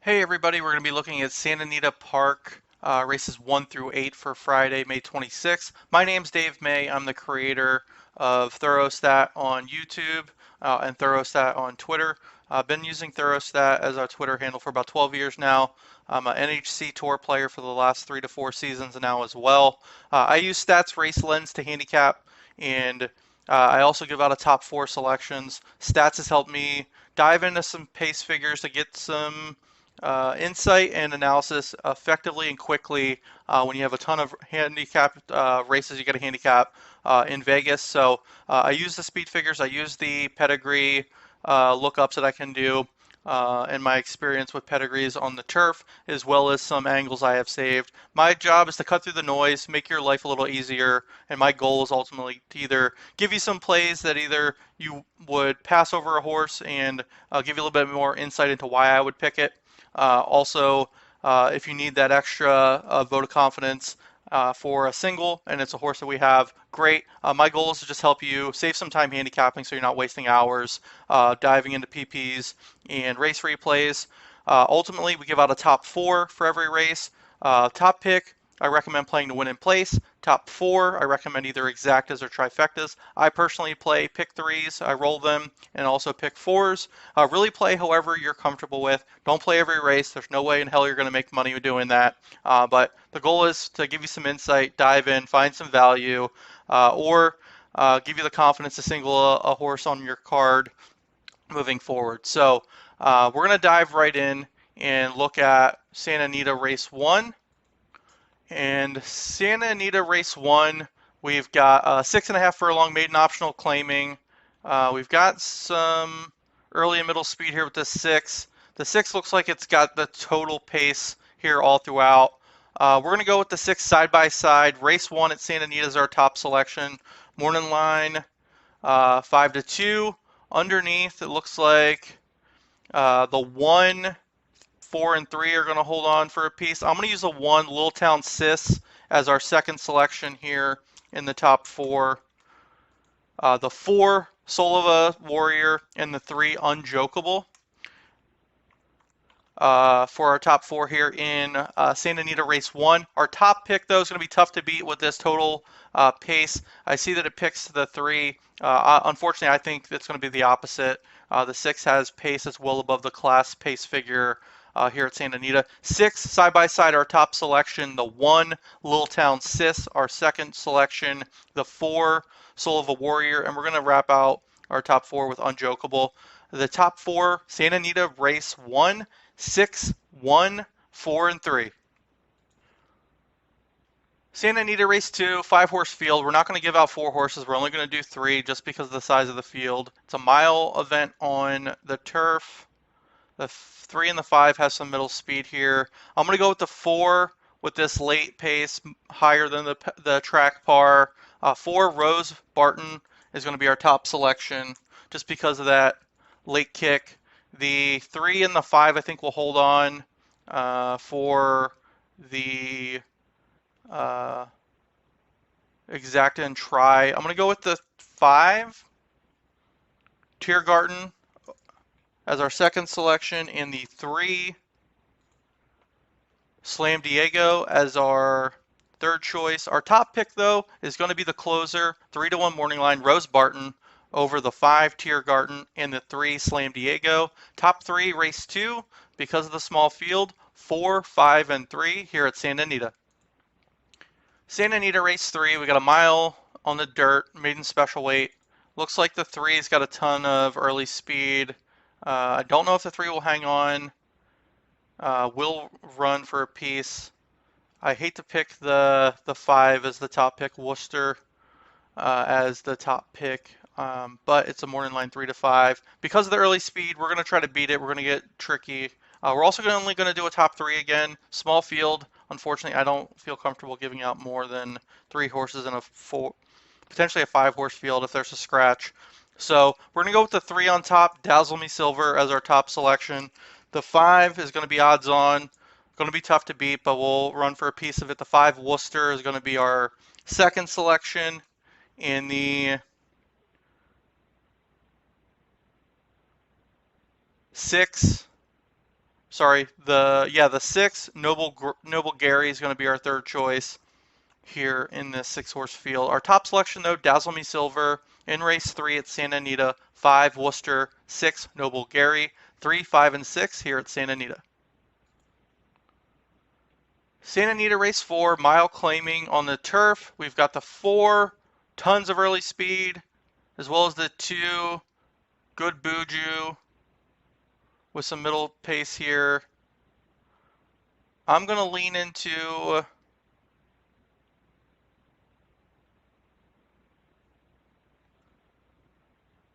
Hey everybody, we're going to be looking at Santa Anita Park races 1 through 8 for Friday, May 26th. My name's Dave May. I'm the creator of Thorostat on YouTube and Thorostat on Twitter. I've been using Thorostat as our Twitter handle for about 12 years now. I'm an NHC Tour player for the last 3 to 4 seasons now as well. I use Stats Race Lens to handicap, and I also give out a top 4 selections. Stats has helped me dive into some pace figures to get some insight and analysis effectively and quickly when you have a ton of handicap races you got to handicap in Vegas. So I use the speed figures, I use the pedigree lookups that I can do, and my experience with pedigrees on the turf, as well as some angles I have saved. My job is to cut through the noise, make your life a little easier, and my goal is ultimately to either give you some plays that either you would pass over a horse and give you a little bit more insight into why I would pick it. Also, if you need that extra vote of confidence for a single and it's a horse that we have, great. My goal is to just help you save some time handicapping so you're not wasting hours diving into PPs and race replays. Ultimately, we give out a top 4 for every race. Top pick, I recommend playing to win in place. Top 4, I recommend either exactas or trifectas. I personally play pick 3s, I roll them, and also pick 4s. Really play however you're comfortable with. Don't play every race. There's no way in hell you're going to make money doing that. But the goal is to give you some insight, dive in, find some value, or give you the confidence to single a horse on your card moving forward. So we're going to dive right in and look at Santa Anita Race 1. And Santa Anita Race 1, we've got 6.5 furlong maiden optional claiming. We've got some early and middle speed here with the 6. The 6 looks like it's got the total pace here all throughout. We're going to go with the 6 side by side. Race 1 at Santa Anita is our top selection. Morning line 5 to 2. Underneath, it looks like the 1, 4, and 3 are going to hold on for a piece. I'm going to use the 1, Little Town Sis, as our second selection here in the top 4. The 4, Soul of a Warrior, and the 3, Unjokeable. For our top 4 here in Santa Anita Race 1. Our top pick, though, is going to be tough to beat with this total pace. I see that it picks the 3. Unfortunately, I think it's going to be the opposite. The 6 has pace that's well above the class pace figure here at Santa Anita. 6 side by side, our top selection. The 1, Little Town Sis, our second selection. The 4, Soul of a Warrior. And we're going to wrap out our top 4 with Unjokeable. The top 4, Santa Anita Race 1. 6, 1, 4, and 3. Santa Anita Race 2, 5-horse field. We're not going to give out 4 horses. We're only going to do 3 just because of the size of the field. It's a mile event on the turf. The 3 and the 5 has some middle speed here. I'm going to go with the 4 with this late pace, higher than the track par. 4, Rose Barton is going to be our top selection just because of that late kick. The 3 and the 5, I think, will hold on for the exacta and try. I'm going to go with the 5, Tiergarten, as our second selection, and the 3, Slam Diego, as our third choice. Our top pick, though, is going to be the closer, 3 to 1 morning line, Rose Barton, over the 5, Tiergarten, and the 3, Slam Diego. Top 3, race 2, because of the small field, 4, 5, and 3 here at Santa Anita. Santa Anita race 3, we got a mile on the dirt, maiden special weight. Looks like the 3's got a ton of early speed. I don't know if the 3 will hang on. Will run for a piece. I hate to pick the 5 as the top pick, Worcester as the top pick, but it's a morning line 3 to 5. Because of the early speed, we're going to try to beat it. We're going to get tricky. We're also only going to do a top 3 again. Small field. Unfortunately, I don't feel comfortable giving out more than 3 horses in a 4, potentially a 5-horse field if there's a scratch. So we're going to go with the 3 on top, Dazzle Me Silver, as our top selection. The 5 is going to be odds on. Going to be tough to beat, but we'll run for a piece of it. The 5, Worcester, is going to be our second selection. In the 6, sorry, the 6, Noble Gary is going to be our third choice here in this 6-horse field. Our top selection, though, Dazzle Me Silver. In race 3 at Santa Anita, 5, Worcester, 6, Noble Gary, 3, 5, and 6 here at Santa Anita. Santa Anita race 4, mile claiming on the turf. We've got the 4, tons of early speed, as well as the 2, Good Buju, with some middle pace here. I'm going to lean into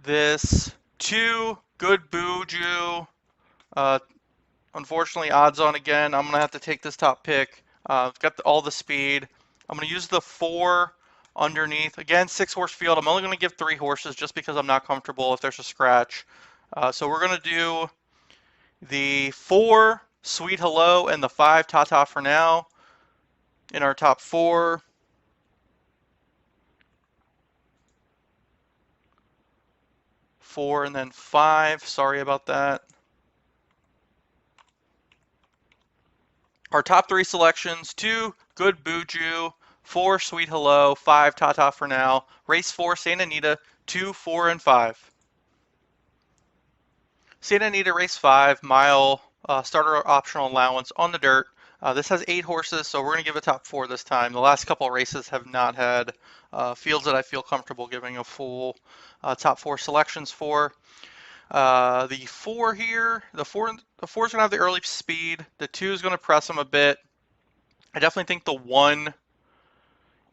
this 2, Good Buju. Unfortunately, odds on again. I'm going to have to take this top pick. It's got all the speed. I'm going to use the 4 underneath. Again, 6-horse field. I'm only going to give 3 horses just because I'm not comfortable if there's a scratch. So we're going to do the 4, Sweet Hello, and the 5, Ta-Ta for Now in our top 4. Four and then 5. Sorry about that. Our top 3 selections: 2, Good Buju, 4, Sweet Hello, 5, Ta-Ta for Now. Race 4, Santa Anita, 2, 4, and 5. Santa Anita race 5, mile starter optional allowance on the dirt. This has 8 horses, so we're going to give a top 4 this time. The last couple of races have not had fields that I feel comfortable giving a full top 4 selections for. The 4 here, the 4 is going to have the early speed. The 2 is going to press him a bit. I definitely think the 1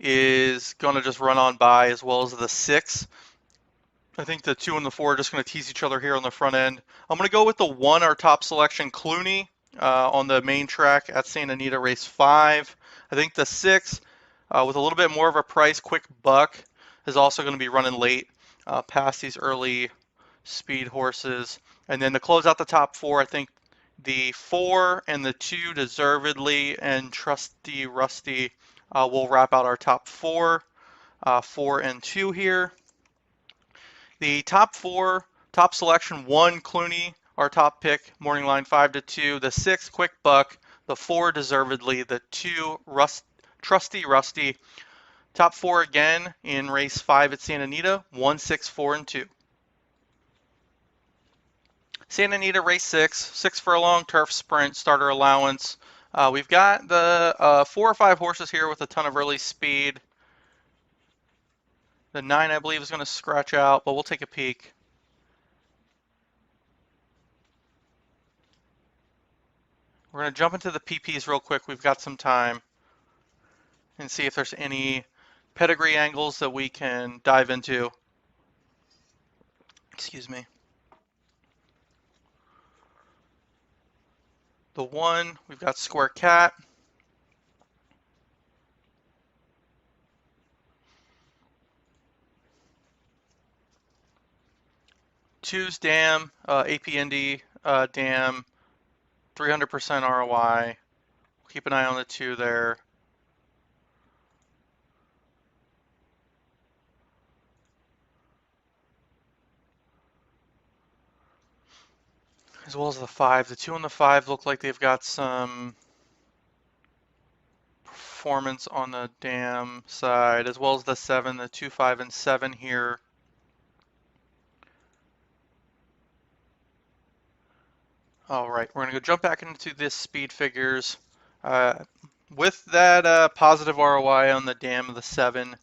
is going to just run on by, as well as the 6. I think the 2 and the 4 are just going to tease each other here on the front end. I'm going to go with the 1, our top selection, Clooney, on the main track at Santa Anita race 5. I think the 6, with a little bit more of a price, Quick Buck, is also going to be running late past these early speed horses. And then to close out the top 4, I think the 4 and the 2, Deservedly and Trusty Rusty, will wrap out our top 4, 4 and 2 here. The top 4, top selection: 1, Clooney, our top pick, morning line 5-2. The 6, Quick Buck. The 4, Deservedly. The 2, Trusty Rusty. Top 4 again in race 5 at Santa Anita: 1, 6, 4, and 2. Santa Anita race 6, 6 furlong turf sprint starter allowance. We've got the 4 or 5 horses here with a ton of early speed. The 9, I believe, is going to scratch out, but we'll take a peek. We're going to jump into the PPs real quick. We've got some time, and see if there's any pedigree angles that we can dive into. Excuse me. The 1, we've got Square Cat. Two's Dam, APND Dam, 300% ROI. Keep an eye on the 2 there. As well as the 5. The 2 and the 5 look like they've got some performance on the Dam side, as well as the 7, the 2, 5, and 7 here. All right, we're going to go jump back into this speed figures. With that positive ROI on the Dam of the 7,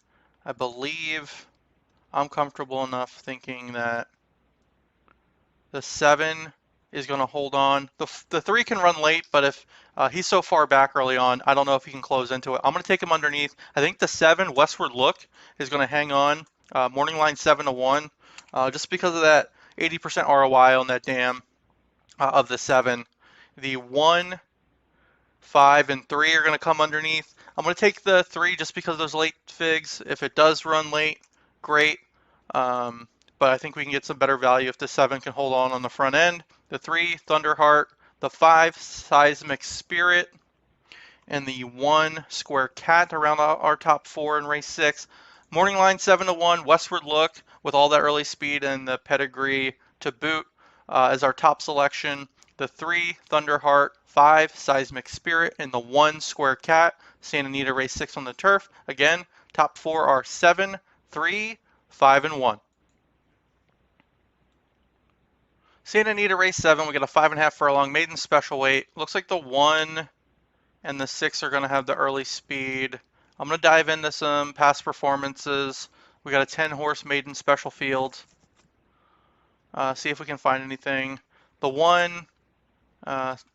I believe I'm comfortable enough thinking that the 7 is going to hold on. The 3 can run late, but if he's so far back early on, I don't know if he can close into it. I'm going to take him underneath. I think the 7, Westward Look, is going to hang on. Morning line 7-1, just because of that 80% ROI on that Dam of the 7. The 1, 5, and 3 are going to come underneath. I'm going to take the 3 just because of those late figs. If it does run late, great. But I think we can get some better value if the 7 can hold on the front end. The 3, Thunderheart. The 5, Seismic Spirit. And the 1, Square Cat around our top 4 in race 6. Morning line 7-1, Westward Look, with all that early speed and the pedigree to boot, as our top selection. the 3, Thunderheart, 5, Seismic Spirit, and the 1, Square Cat. Santa Anita race 6 on the turf. Again, top 4 are 7, 3, 5, and 1. Santa Anita race 7, we got a 5.5 furlong maiden special weight. Looks like the 1 and the 6 are going to have the early speed. I'm going to dive into some past performances. We got a 10 horse maiden special field. See if we can find anything. The 1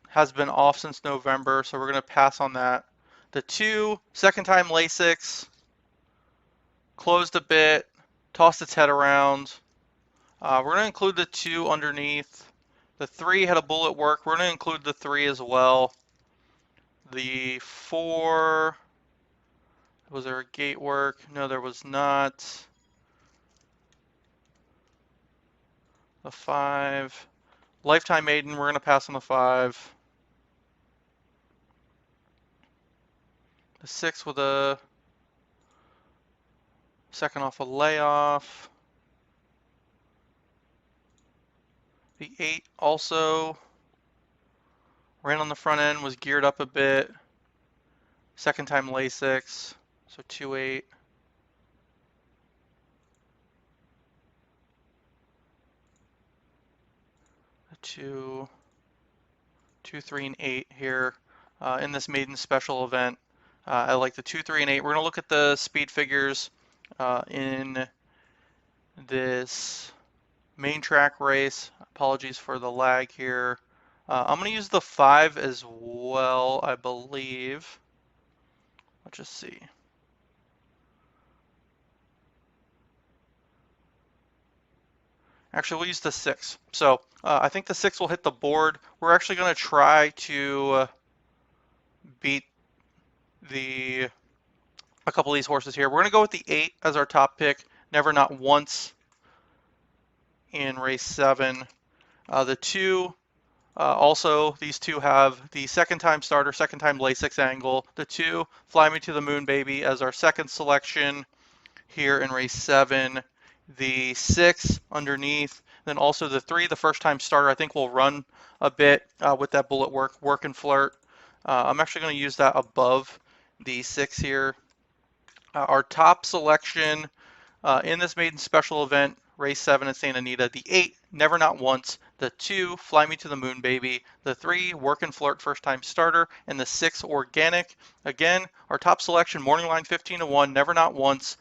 has been off since November, so we're going to pass on that. The 2, second time Lasix, closed a bit, tossed its head around. We're going to include the 2 underneath. The 3 had a bullet work. We're going to include the 3 as well. The 4, was there a gate work? No, there was not. The 5, Lifetime Maiden, we're going to pass on the 5. The 6 with a second off a layoff. The 8 also ran on the front end, was geared up a bit. Second time Lasix, so 2-8. The 2, 2, 3, and 8 here in this maiden special event. I like the 2, 3, and 8. We're going to look at the speed figures in this main track race. Apologies for the lag here. I'm going to use the 5 as well, I believe. Let's just see. Actually, we'll use the 6. So I think the 6 will hit the board. We're actually going to try to beat a couple of these horses here. We're going to go with the 8 as our top pick. Never Not Once in race 7. The 2, also these 2 have the second time starter, second time Lasix angle. The 2, Fly Me to the Moon Baby as our second selection here in race 7. The 6 underneath, then also the 3, the first time starter. I think will run a bit with that bullet work and flirt. I'm actually going to use that above the 6 here. Our top selection in this maiden special event, race 7 at Santa Anita, the 8, Never Not Once, the 2, Fly Me to the Moon Baby, the 3, Work and Flirt first time starter, and the 6, Organic. Again, our top selection, morning line 15-1, Never Not Once,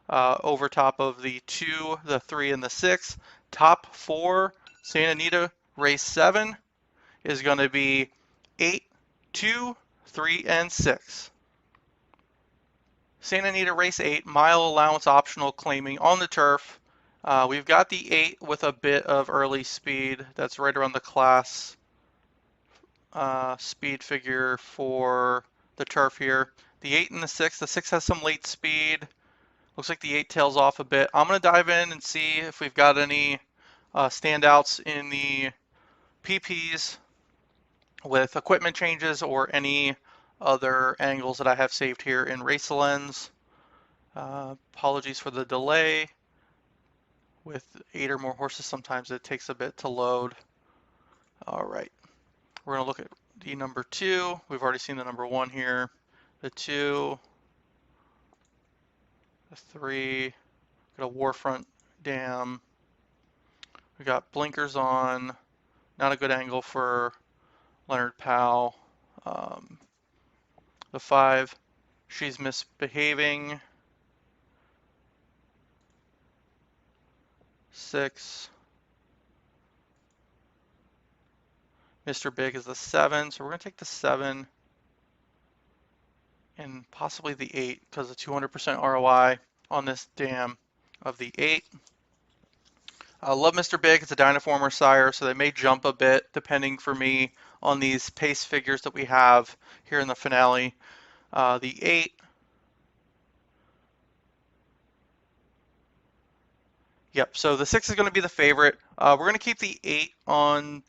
over top of the 2, the 3, and the 6. Top 4, Santa Anita race 7 is going to be 8, 2, 3, and 6. Santa Anita race 8, mile allowance optional claiming on the turf. We've got the 8 with a bit of early speed. That's right around the class speed figure for the turf here. The 8 and the 6. The 6 has some late speed. Looks like the 8 tails off a bit. I'm going to dive in and see if we've got any standouts in the PPs with equipment changes or any other angles that I have saved here in Race Lens. Apologies for the delay. With 8 or more horses, sometimes it takes a bit to load. All right, we're going to look at the number 2. We've already seen the number 1 here. The 2, the 3, got a Warfront Dam. We got blinkers on. Not a good angle for Leonard Powell. The 5, She's Misbehaving. 6, Mr. Big is the 7, so we're going to take the 7 and possibly the 8 because of 200% ROI on this dam of the 8. I love Mr. Big. It's a Dynaformer sire, so they may jump a bit depending for me on these pace figures that we have here in the finale. The 8. Yep, so the 6 is going to be the favorite. We're going to keep the 8 on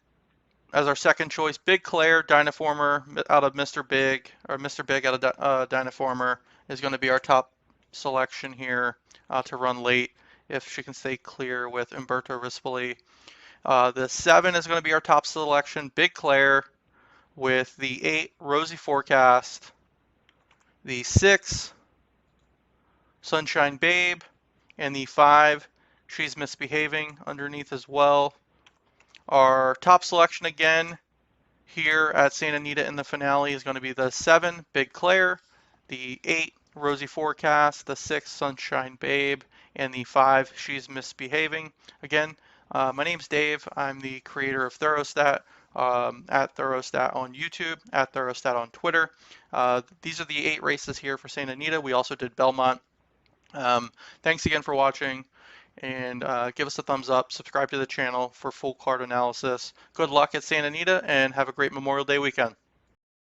as our second choice. Big Claire, Dynaformer out of Mr. Big, or Mr. Big out of Dynaformer is going to be our top selection here to run late if she can stay clear with Umberto Rispoli. The 7 is going to be our top selection, Big Claire, with the 8, Rosy Forecast, the 6, Sunshine Babe, and the 5, She's Misbehaving underneath as well. Our top selection again here at Santa Anita in the finale is going to be the 7, Big Claire, the 8, Rosy Forecast, the 6, Sunshine Babe, and the 5, She's Misbehaving. Again, my name's Dave. I'm the creator of Therostat, at Therostat on YouTube, at Therostat on Twitter. These are the 8 races here for Santa Anita. We also did Belmont. Thanks again for watching, and give us a thumbs up, subscribe to the channel for full card analysis. Good luck at Santa Anita, and have a great Memorial Day weekend.